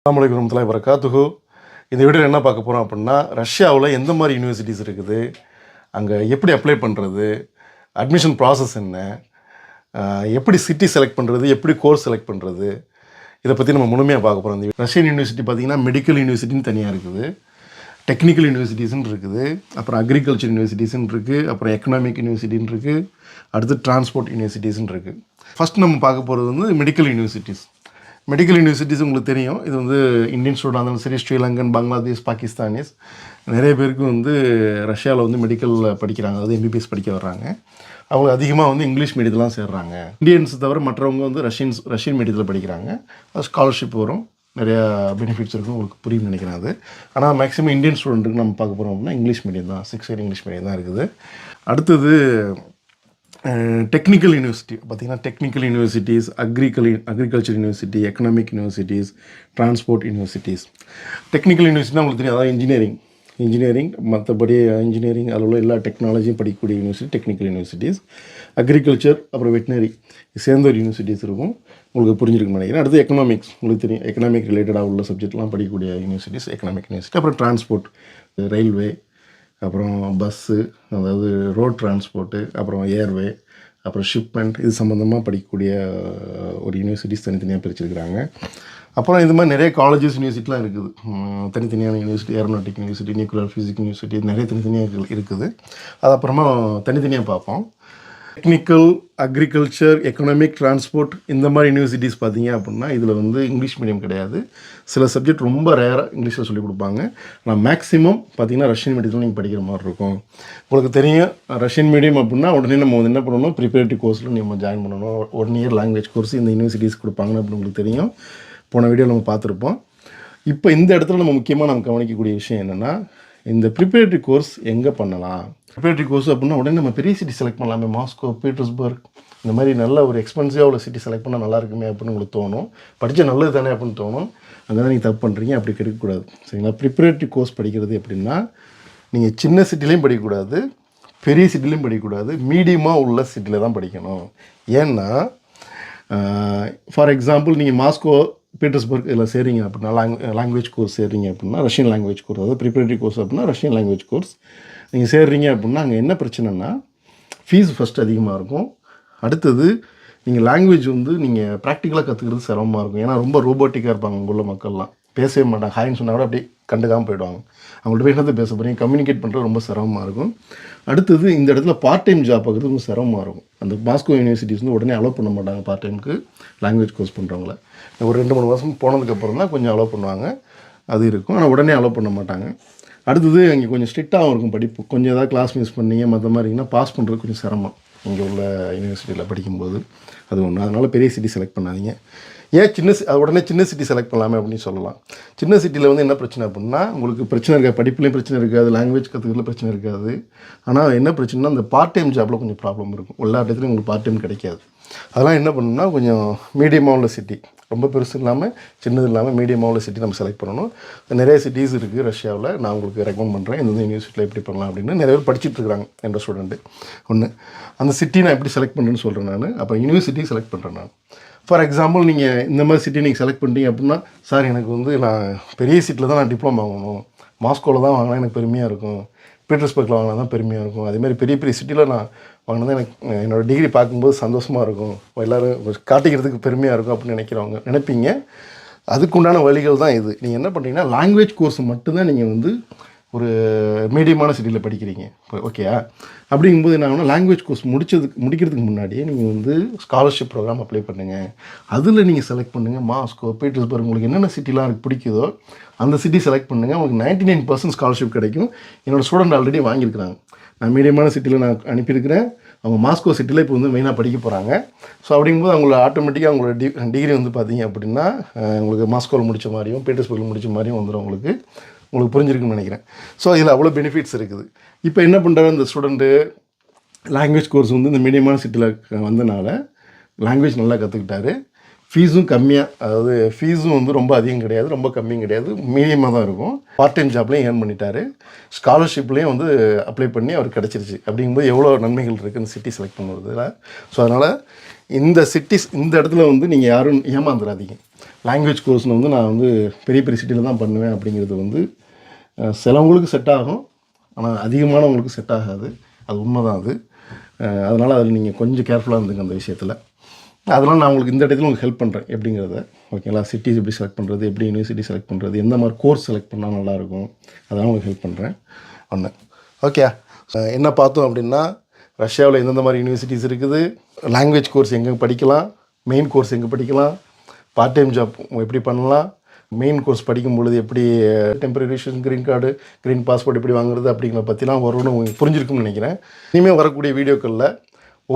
அஸ்ஸலாமு அலைக்கும் வரஹ்மத்துல்லாஹி வபரகாத்துஹு. இந்த வீடியோவில் என்ன பார்க்க போகிறோம் அப்படின்னா, ரஷ்யாவில் எந்த மாதிரி யூனிவர்சிட்டிஸ் இருக்குது, அங்கே எப்படி அப்ளை பண்ணுறது, அட்மிஷன் ப்ராசஸ் என்ன, எப்படி சிட்டி செலக்ட் பண்ணுறது, எப்படி கோர்ஸ் செலக்ட் பண்ணுறது, இதை பற்றி நம்ம முழுமையாக பார்க்க போகிறோம். இந்த ரஷ்யன் யூனிவர்சிட்டி பார்த்திங்கன்னா மெடிக்கல் யூனிவர்சிட்டின்னு தனியாக இருக்குது, டெக்னிக்கல் யூனிவர்சிட்டிஸ்ன்னு இருக்குது, அப்புறம் அக்ரிகல்ச்சர் யூனிவர்சிட்டிஸ்ன்னு இருக்குது, அப்புறம் எக்கனாமிக் யூனிவர்சிட்டின்னு இருக்குது, அடுத்து டிரான்ஸ்போர்ட் யூனிவர்சிட்டிஸ்ன்னு இருக்குது. ஃபஸ்ட் நம்ம பார்க்க போகிறது வந்து மெடிக்கல் யூனிவர்சிட்டிஸ். மெடிக்கல் யூனிவர்சிட்டிஸ் உங்களுக்கு தெரியும், இது வந்து இந்தியன் ஸ்டூடெண்ட் இருந்தாலும் சரி, ஸ்ரீலங்கன், பங்களாதேஷ், பாகிஸ்தானிஸ் நிறைய பேருக்கு வந்து ரஷ்யாவில் வந்து மெடிக்கலில் படிக்கிறாங்க, அதாவது எம்பிபிஎஸ் படிக்க வர்றாங்க. அவங்க அதிகமாக வந்து இங்கிலீஷ் மீடியத்தில் தான் சேர்றாங்க. இந்தியன்ஸ் தவிர மற்றவங்க வந்து ரஷ்யன் மீடியத்தில் படிக்கிறாங்க. அது ஸ்காலர்ஷிப் வரும், நிறையா பெனிஃபிட்ஸ் இருக்கும், உங்களுக்கு புரியும் நினைக்கிறேன் அது. ஆனால் மேக்ஸிமம் இந்தியன் ஸ்டூடெண்ட்டுக்கு நம்ம பார்க்க போகிறோம் அப்படின்னா இங்கிலீஷ் மீடியம் தான், 6 இயர் இங்கிலீஷ் மீடியம் தான் இருக்குது. அடுத்தது டெக்னிக்கல் யூனிவர்சிட்டி பார்த்திங்கன்னா, technical universities, agriculture university, economic universities, transport universities. Technical யூனிவர்சிட்டினா உங்களுக்கு தெரியும், அதாவது இன்ஜினியரிங் மற்றபடி இன்ஜினியரிங் அதில் உள்ள எல்லா டெக்னாலஜியும் படிக்கக்கூடிய யூனிவர்சிட்டி டெக்னிக்கல் யூனிவர்சிட்டிஸ். அக்ரிகல்ச்சர் அப்புறம் வெட்டினரி சேர்ந்த ஒரு யூனிவர்சிட்டிஸ் இருக்கும், உங்களுக்கு புரிஞ்சிருக்குன்னு நினைக்கிறேன். அடுத்து எக்கனாமிக்ஸ், உங்களுக்கு தெரியும், எக்கனாமிக் ரிலேட்டடாக உள்ள சப்ஜெக்ட்லாம் படிக்கக்கூடிய யூனிவர்சிட்டிஸ் எக்கனாமிக் யூனிவர்சிட்டி. அப்புறம் டிரான்ஸ்போர்ட், ரயில்வே, அப்புறம் பஸ்ஸு, அதாவது ரோட் டிரான்ஸ்போர்ட்டு, அப்புறம் ஏர்வே, அப்புறம் ஷிப்மெண்ட், இது சம்மந்தமாக படிக்கக்கூடிய ஒரு யூனிவர்சிட்டிஸ் தனித்தனியாக பிரிச்சிருக்கிறாங்க. அப்புறம் இது மாதிரி நிறைய காலேஜஸ் யூனிவர்சிட்டிலாம் இருக்குது, தனித்தனியான university, aeronautic university, nuclear physics university, நிறைய தனித்தனியாக இருக்குது. அது அப்புறமா தனித்தனியாக பார்ப்போம். டெக்னிக்கல், அக்ரிகல்ச்சர், எக்கனாமிக், டிரான்ஸ்போர்ட் இந்த மாதிரி யூனிவர்சிட்டிஸ் பார்த்தீங்க அப்படின்னா இதில் வந்து இங்கிலீஷ் மீடியம் கிடையாது. சில சப்ஜெக்ட் ரொம்ப ரேராக இங்கிலீஷில் சொல்லிக் கொடுப்பாங்க. ஆனால் மேக்ஸிமம் பார்த்தீங்கன்னா ரஷ்யன் மீடியத்தில் நீங்கள் படிக்கிற மாதிரி இருக்கும். உங்களுக்கு தெரியும், ரஷ்யன் மீடியம் அப்படின்னா உடனே நம்ம வந்து என்ன பண்ணணும், ப்ரிப்பரேட்டரி கோர்ஸில் நம்ம ஜாயின் பண்ணணும். 1 இயர் லாங்குவேஜ் கோர்ஸ் இந்த யூனிவர்சிட்டிஸ் கொடுப்பாங்கன்னு அப்படின்னு உங்களுக்கு தெரியும், போன வீடியோவில் நம்ம பார்த்துருப்போம். இப்போ இந்த இடத்துல நம்ம முக்கியமாக கவனிக்கக்கூடிய விஷயம் என்னென்னா, இந்த ப்ரிப்பரேட்டரி கோர்ஸ் எங்கே பண்ணலாம். ப்ரிப்பரேட்டரி கோர்ஸ் அப்படின்னா உடனே நம்ம பெரிய சிட்டி செலக்ட் பண்ணலாமே, மாஸ்கோ, பீட்டர்ஸ்பர்க் இந்த மாதிரி நல்ல ஒரு எக்ஸ்பென்சிவாக உள்ள சிட்டி செலக்ட் பண்ணால் நல்லா இருக்குமே அப்படின்னு உங்களுக்கு தோணும். படித்தா நல்லது தானே அப்படின்னு தோணும். அங்கே தான் நீங்கள் தப்பு பண்ணுறீங்க, அப்படி கிடைக்கக்கூடாது. சரிங்களா? ப்ரிப்பரேட்டரி கோர்ஸ் படிக்கிறது எப்படின்னா, நீங்கள் சின்ன சிட்டிலையும் படிக்கக்கூடாது, பெரிய சிட்டிலையும் படிக்கக்கூடாது, மீடியமாக உள்ள சிட்டியில் தான் படிக்கணும். ஏன்னா ஃபார் எக்ஸாம்பிள் நீங்கள் மாஸ்கோ, பீட்டர்ஸ்பர்க் இதில் சேர்றீங்க அப்படின்னா லாங்குவேஜ் கோர்ஸ் சேர்றீங்க அப்படின்னா, ரஷ்யன் லாங்குவேஜ் கோர்ஸ், அதாவது ப்ரிப்பரேட்டரி கோர்ஸ் அப்படின்னா ரஷ்யன் லாங்குவேஜ் கோர்ஸ் நீங்கள் சேர்றீங்க அப்படின்னா அங்கே என்ன பிரச்சனைனா, ஃபீஸ் ஃபஸ்ட்டு அதிகமாக இருக்கும். அடுத்தது நீங்கள் லாங்குவேஜ் வந்து நீங்கள் ப்ராக்டிக்கலாக கற்றுக்கிறது சிரமமாக இருக்கும். ஏன்னா ரொம்ப ரோபோட்டிக்காக இருப்பாங்க அங்கே உள்ள மக்கள்லாம், பேசவே மாட்டாங்க. ஹாய்ன்னு சொன்னால் கூட அப்படியே கண்டுக்காமல் போயிடுவாங்க. அவங்கள்ட்ட போய் என்னது பேச போகிறீங்க, கம்யூனிகேட் பண்ணுறது ரொம்ப சிரமமாக இருக்கும். அடுத்தது இந்த இடத்துல பார்ட் டைம் ஜாப் பார்க்குறது ரொம்ப சிரமமாக இருக்கும். அந்த மாஸ்கோ யூனிவர்சிட்டிஸ் வந்து உடனே அலோவ் பண்ண மாட்டாங்க பார்ட் டைமுக்கு லாங்குவேஜ் கோர்ஸ் பண்ணுறவங்கள. ஒரு 2-3 வருஷம் போனதுக்கப்புறம் தான் கொஞ்சம் அலோவ் பண்ணுவாங்க, அது இருக்கும். ஆனால் உடனே அலோவ் பண்ண மாட்டாங்க. அடுத்தது அங்கே கொஞ்சம் ஸ்ட்ரிக்டாகவும் இருக்கும் படிப்பு. கொஞ்சம் ஏதாவது கிளாஸ் மிஸ் பண்ணீங்க மற்ற மாதிரிங்கன்னா பாஸ் பண்ணுறது கொஞ்சம் சிரமம் இங்கே உள்ள யூனிவர்சிட்டியில் படிக்கும்போது. அது ஒன்று. அதனால் பெரிய சிட்டி செலக்ட் பண்ணாதீங்க. ஏன் உடனே சின்ன சிட்டி செலக்ட் பண்ணலாமே அப்படின்னு சொல்லலாம். சின்ன சிட்டியில் வந்து என்ன பிரச்சனை அப்படின்னா, உங்களுக்கு பிரச்சனை இருக்காது, படிப்புலேயும் பிரச்சனை இருக்காது, லாங்குவேஜ் கற்றுக்கிறதுல பிரச்சனை இருக்காது. ஆனால் என்ன பிரச்சனைனா, அந்த பார்ட் டைம் ஜாப்பில் கொஞ்சம் ப்ராப்ளம் இருக்கும். எல்லா இடத்துலையும் உங்களுக்கு பார்ட் டைம் கிடைக்காது. அதெல்லாம் என்ன பண்ணணும்னா, கொஞ்சம் மீடியமாக உள்ள சிட்டி, ரொம்ப பெருசு இல்லாமல் சின்னது இல்லாமல் மீடியமாக உள்ள சிட்டி நம்ம செலக்ட் பண்ணணும். நிறைய சிட்டிஸ் இருக்குது ரஷ்யாவில், நான் உங்களுக்கு ரெக்கமெண்ட் பண்ணுறேன் இந்த யூனிவர்சிட்டியில் எப்படி பண்ணலாம் அப்படின்னு. நிறைய பேர் படிச்சுட்டு இருக்கிறாங்க என்ற ஸ்டூடெண்ட்டு. ஒன்று, அந்த சிட்டி நான் எப்படி செலக்ட் பண்ணுறேன்னு சொல்கிறேன் நான். அப்போ யூனிவர்சிட்டி செலக்ட் பண்ணுறேன் நான். ஃபார் எக்ஸாம்பிள் நீங்கள் இந்த மாதிரி சிட்டி நீங்கள் செலக்ட் பண்ணிட்டீங்க அப்படின்னா, சார் எனக்கு வந்து நான் பெரிய சிட்டியில் தான் நான் டிப்ளமா வாங்கணும், மாஸ்கோவில் தான் வாங்கினா எனக்கு பெருமையாக இருக்கும், பீட்டர்ஸ்பர்க்கில் வாங்கினா தான் பெருமையாக இருக்கும், அதேமாதிரி பெரிய பெரிய சிட்டியில் நான் வாங்கினா தான் எனக்கு என்னோடய டிகிரி பார்க்கும்போது சந்தோஷமாக இருக்கும், எல்லோரும் காட்டிக்கிறதுக்கு பெருமையாக இருக்கும் அப்படின்னு நினைப்பீங்க. அதுக்குண்டான வழிகள் தான் இது. நீங்கள் என்ன பண்ணுறீங்கன்னா, லாங்குவேஜ் கோர்ஸ் மட்டும்தான் நீங்கள் வந்து ஒரு மீடியமான சிட்டியில் படிக்கிறீங்க, ஓகேயா? அப்படிங்கும்போது என்ன ஆகுனா, லாங்குவேஜ் கோர்ஸ் முடிக்கிறதுக்கு முன்னாடியே நீங்கள் வந்து ஸ்காலர்ஷிப் ப்ரோக்ராம் அப்ளை பண்ணுங்கள். அதில் நீங்கள் செலக்ட் பண்ணுங்கள், மாஸ்கோ, பீட்டர்ஸ்பர்க், உங்களுக்கு என்னென்ன சிட்டிலாம் எனக்கு பிடிக்குதோ அந்த சிட்டி செலக்ட் பண்ணுங்கள். உங்களுக்கு 99% ஸ்காலர்ஷிப் கிடைக்கும். என்னோடய ஸ்டூடெண்ட் ஆல்ரெடி வாங்கியிருக்கிறாங்க. நான் மீடியமான சிட்டியில் நான் அனுப்பியிருக்கிறேன். அவங்க மாஸ்கோ சிட்டியில் இப்போ வந்து மெயினாக படிக்க போகிறாங்க. ஸோ அப்படிங்கும்போது அவங்கள ஆட்டோமேட்டிக்காக அவங்களோட டிகிரி வந்து பார்த்தீங்க அப்படின்னா உங்களுக்கு மாஸ்கோவில் முடித்த மாதிரியும் பீட்டர்ஸ்பர்க்கில் முடித்த மாதிரியும் வந்துடும். உங்களுக்கு புரிஞ்சிருக்குன்னு நினைக்கிறேன். ஸோ இதில் அவ்வளோ பெனிஃபிட்ஸ் இருக்குது. இப்போ என்ன பண்ணுறாரு இந்த ஸ்டூடெண்ட்டு, லாங்குவேஜ் கோர்ஸ் வந்து இந்த மீடியமான சிட்டியில் வந்தனால லாங்குவேஜ் நல்லா கற்றுக்கிட்டாரு. ஃபீஸும் கம்மியாக, அதாவது ஃபீஸும் வந்து ரொம்ப அதிகம் கிடையாது, ரொம்ப கம்மியும் கிடையாது, மீடியமாக தான் இருக்கும். பார்ட் டைம் ஜாப்லேயும் ஏர்ன் பண்ணிட்டார். ஸ்காலர்ஷிப்லேயும் வந்து அப்ளை பண்ணி அவருக்கு கிடச்சிருச்சு. அப்படிங்கும்போது எவ்வளோ நன்மைகள் இருக்குது இந்த சிட்டி செலக்ட் பண்ணுறதுல. ஸோ அதனால் இந்த சிட்டிஸ் இந்த இடத்துல வந்து நீங்கள் யாரும் ஏமாந்துடாதீங்க. லாங்குவேஜ் கோர்ஸ்னு வந்து நான் வந்து பெரிய பெரிய சிட்டியில் தான் பண்ணுவேன் அப்படிங்கிறது வந்து சிலவங்களுக்கு செட் ஆகும், ஆனால் அதிகமானவங்களுக்கு செட் ஆகாது. அது உண்மை தான் அது. அதனால் அதில் நீங்கள் கொஞ்சம் கேர்ஃபுல்லாக இருந்துங்க அந்த விஷயத்தில். அதெல்லாம் நான் உங்களுக்கு இந்த இடத்துல உங்களுக்கு ஹெல்ப் பண்ணுறேன் எப்படிங்கிறத. ஓகேங்களா? சிட்டிஸ் எப்படி செலக்ட் பண்ணுறது, எப்படி யூனிவர்சிட்டி செலக்ட் பண்ணுறது, எந்த மாதிரி கோர்ஸ் செலக்ட் பண்ணால் நல்லாயிருக்கும், அதெல்லாம் உங்களுக்கு ஹெல்ப் பண்ணுறேன். ஒன்று ஓகே. என்ன பார்த்தோம் அப்படின்னா, ரஷ்யாவில் எந்தெந்த மாதிரி யூனிவர்சிட்டிஸ் இருக்குது, லாங்குவேஜ் கோர்ஸ் எங்கே படிக்கலாம், மெயின் கோர்ஸ் எங்கே படிக்கலாம், பார்ட் டைம் ஜாப் எப்படி பண்ணலாம், மெயின் கோர்ஸ் படிக்கும் பொழுது எப்படி temporary residence, green card, green passport எப்படி வாங்குறது அப்படிங்கிற பற்றிலாம் வரும்னு உங்களுக்கு புரிஞ்சிருக்கும்னு நினைக்கிறேன். இனிமேல் வரக்கூடிய வீடியோக்களில்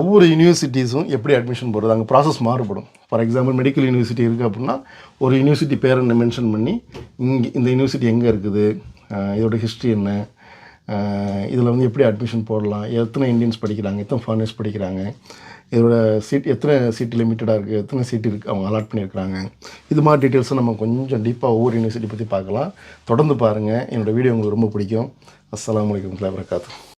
ஒவ்வொரு யூனிவர்சிட்டிஸும் எப்படி அட்மிஷன் போடுறது, அங்கே ப்ராசஸ் மாறுபடும். ஃபார் எக்ஸாம்பிள் மெடிக்கல் யூனிவர்சிட்டி இருக்குது அப்படின்னா ஒரு யூனிவர்சிட்டி பேரை மென்ஷன் பண்ணி இங்கே இந்த யூனிவர்சிட்டி எங்கே இருக்குது, இதோட ஹிஸ்ட்ரி என்ன, இதில் வந்து எப்படி அட்மிஷன் போடலாம், எத்தனை இந்தியன்ஸ் படிக்கிறாங்க, எத்தனை ஃபாரினர்ஸ் படிக்கிறாங்க, இதோட சீட் எத்தனை சீட் லிமிட்டடாக இருக்குது, எத்தனை சீட் இருக்குது அவங்க அலாட் பண்ணியிருக்கிறாங்க, இது மாதிரி டீட்டெயில்ஸை நம்ம கொஞ்சம் டீப்பாக ஒவ்வொரு யூனிவர்சிட்டி பற்றி பார்க்கலாம். தொடர்ந்து பாருங்கள். என்னோடய வீடியோ உங்களுக்கு ரொம்ப பிடிக்கும். அஸ்ஸலாமு அலைக்கும் வரஹ்மத்துல்லாஹி வபரகாத்துஹு.